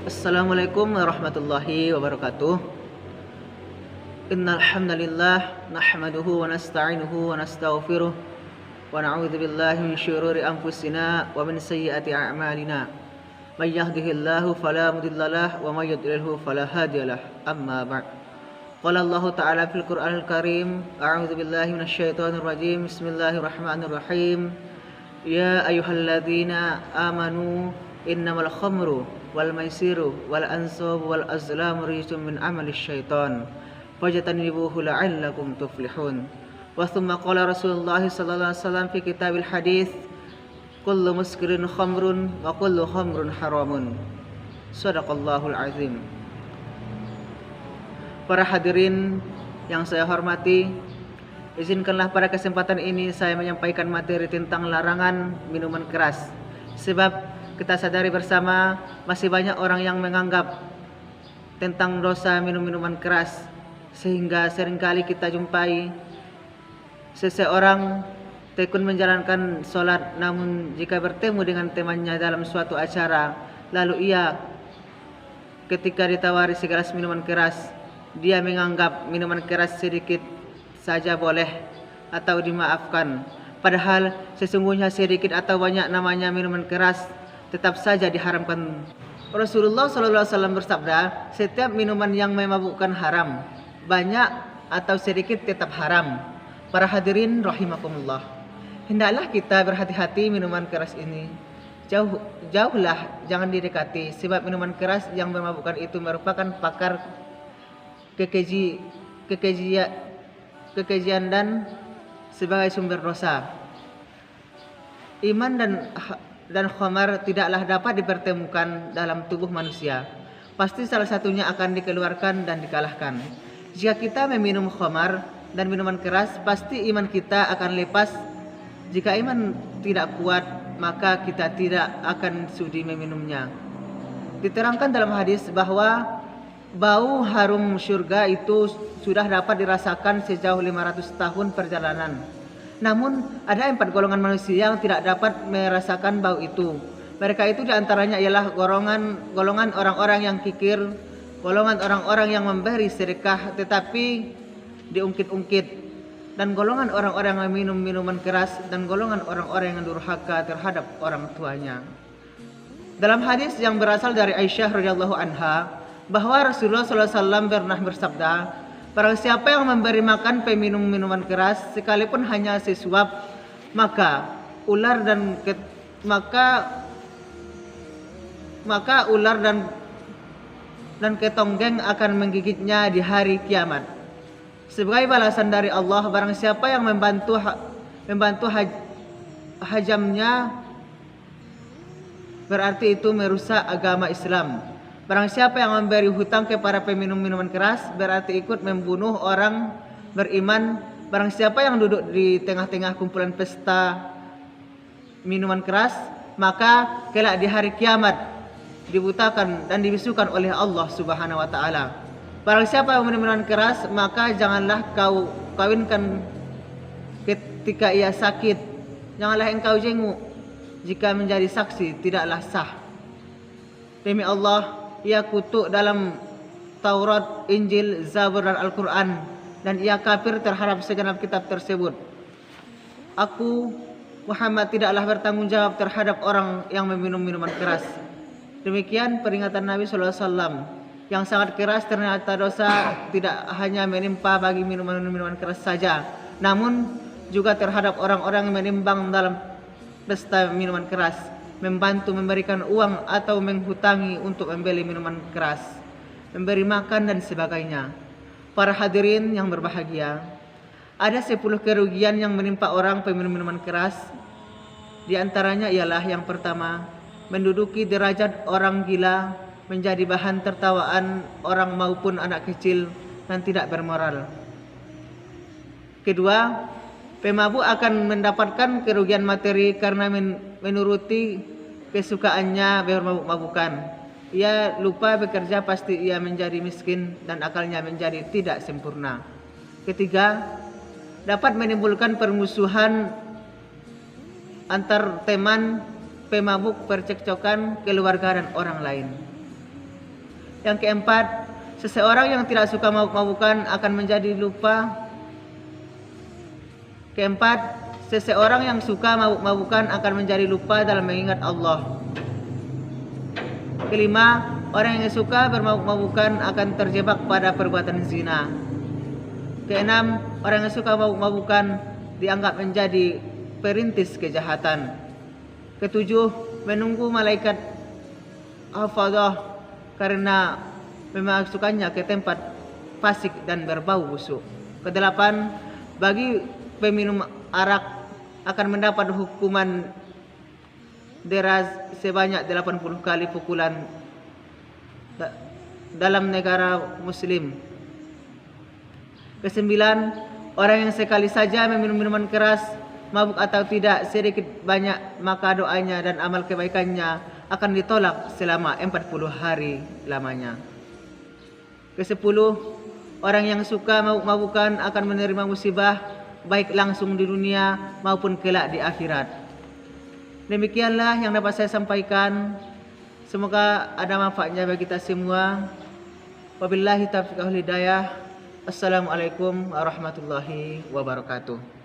Assalamualaikum warahmatullahi wabarakatuh. Innal hamdalillah nahmaduhu wa nasta'inuhu wa nastaghfiruh wa na'udzu billahi min syururi anfusina wa min sayyiati a'malina. May yahdihillahu fala mudhillalah wa may yudlilhu fala hadiyalah. Amma ba'd. Qala Allah Ta'ala fil Qur'anil Karim, a'udzu billahi minasyaitonir rajim. Bismillahirrahmanirrahim. Ya ayyuhalladzina amanu innamal khamru wal maisiru wal ansab wal azlamu rijsun min amali syaitan fajtanibuhu la'allakum tuflihun. Wa thumma qala Rasulullah sallallahu alaihi wasallam fi kitabil hadits kullu muskirin khamrun wa kullu khamrun haramun. Shadaqallahul azim. Para hadirin yang saya hormati, izinkanlah pada kesempatan ini saya menyampaikan materi tentang larangan minuman keras. Sebab kita sadari bersama masih banyak orang yang menganggap tentang dosa minum minuman keras, sehingga seringkali kita jumpai seseorang tekun menjalankan sholat, namun jika bertemu dengan temannya dalam suatu acara, lalu ia ketika ditawari segelas minuman keras, dia menganggap minuman keras sedikit saja boleh atau dimaafkan, padahal sesungguhnya sedikit atau banyak namanya minuman keras tetap saja diharamkan. Rasulullah SAW bersabda, setiap minuman yang memabukkan haram, banyak atau sedikit tetap haram. Para hadirin rahimakumullah, hendaklah kita berhati-hati minuman keras ini. Jauhlah, jangan didekati, sebab minuman keras yang memabukkan itu merupakan pakar kekejian dan sebagai sumber dosa. Iman dan khamar tidaklah dapat dipertemukan dalam tubuh manusia. Pasti salah satunya akan dikeluarkan dan dikalahkan. Jika kita meminum khamar dan minuman keras, pasti iman kita akan lepas. Jika iman tidak kuat, maka kita tidak akan sudi meminumnya. Diterangkan dalam hadis bahwa bau harum surga itu sudah dapat dirasakan sejauh 500 tahun perjalanan. Namun ada 4 golongan manusia yang tidak dapat merasakan bau itu. Mereka itu diantaranya ialah golongan orang-orang yang kikir, golongan orang-orang yang memberi sedekah tetapi diungkit-ungkit, dan golongan orang-orang yang minum minuman keras, dan golongan orang-orang yang durhaka terhadap orang tuanya. Dalam hadis yang berasal dari Aisyah radhiyallahu anha, bahwa Rasulullah SAW pernah bersabda, barang siapa yang memberi makan peminum minuman keras sekalipun hanya sesuap, maka ular dan ketonggeng akan menggigitnya di hari kiamat. Sebagai balasan dari Allah, barang siapa yang membantu hajamnya, berarti itu merusak agama Islam. Barang siapa yang memberi hutang kepada peminum minuman keras, berarti ikut membunuh orang beriman. Barang siapa yang duduk di tengah-tengah kumpulan pesta minuman keras, maka kelak di hari kiamat dibutakan dan dibisukan oleh Allah Subhanahu wa taala. Barang siapa yang minum minuman keras, maka janganlah kau kawinkan ketika ia sakit. Janganlah engkau jenguk jika menjadi saksi, tidaklah sah. Demi Allah, ia kutuk dalam Taurat, Injil, Zabur dan Al-Quran, dan ia kafir terhadap segenap kitab tersebut. Aku, Muhammad, tidaklah bertanggung jawab terhadap orang yang meminum minuman keras. Demikian peringatan Nabi SAW yang sangat keras. Ternyata dosa tidak hanya menimpa bagi minuman-minuman keras saja, namun juga terhadap orang-orang yang menimbang dalam pesta minuman keras, membantu memberikan uang atau menghutangi untuk membeli minuman keras, memberi makan dan sebagainya. Para hadirin yang berbahagia, ada 10 kerugian yang menimpa orang peminum minuman keras. Di antaranya ialah yang pertama, menduduki derajat orang gila, menjadi bahan tertawaan orang maupun anak kecil dan tidak bermoral. Kedua, pemabuk akan mendapatkan kerugian materi karena menuruti kesukaannya bermabuk-mabukan. Ia lupa bekerja, pasti ia menjadi miskin dan akalnya menjadi tidak sempurna. Ketiga, dapat menimbulkan permusuhan antar teman pemabuk, percekcokan keluarga dan orang lain. Yang keempat, seseorang yang tidak suka mabuk-mabukan akan menjadi lupa. Keempat, seseorang yang suka mabuk-mabukan akan menjadi lupa dalam mengingat Allah. Kelima, orang yang suka bermabuk-mabukan akan terjebak pada perbuatan zina. Keenam, orang yang suka mabuk-mabukan dianggap menjadi perintis kejahatan. Ketujuh, menunggu malaikat hafadzah karena memasukkannya ke tempat fasik dan berbau busuk. Kedelapan, bagi peminum arak akan mendapat hukuman deras sebanyak 80 kali pukulan dalam negara muslim. Kesembilan, orang yang sekali saja meminum minuman keras, mabuk atau tidak, sedikit banyak, maka doanya dan amal kebaikannya akan ditolak selama 40 hari lamanya. Kesepuluh, orang yang suka mabuk-mabukan akan menerima musibah baik langsung di dunia maupun kelak di akhirat. Demikianlah yang dapat saya sampaikan. Semoga ada manfaatnya bagi kita semua. Wabillahi taufiq wal hidayah. Assalamualaikum warahmatullahi wabarakatuh.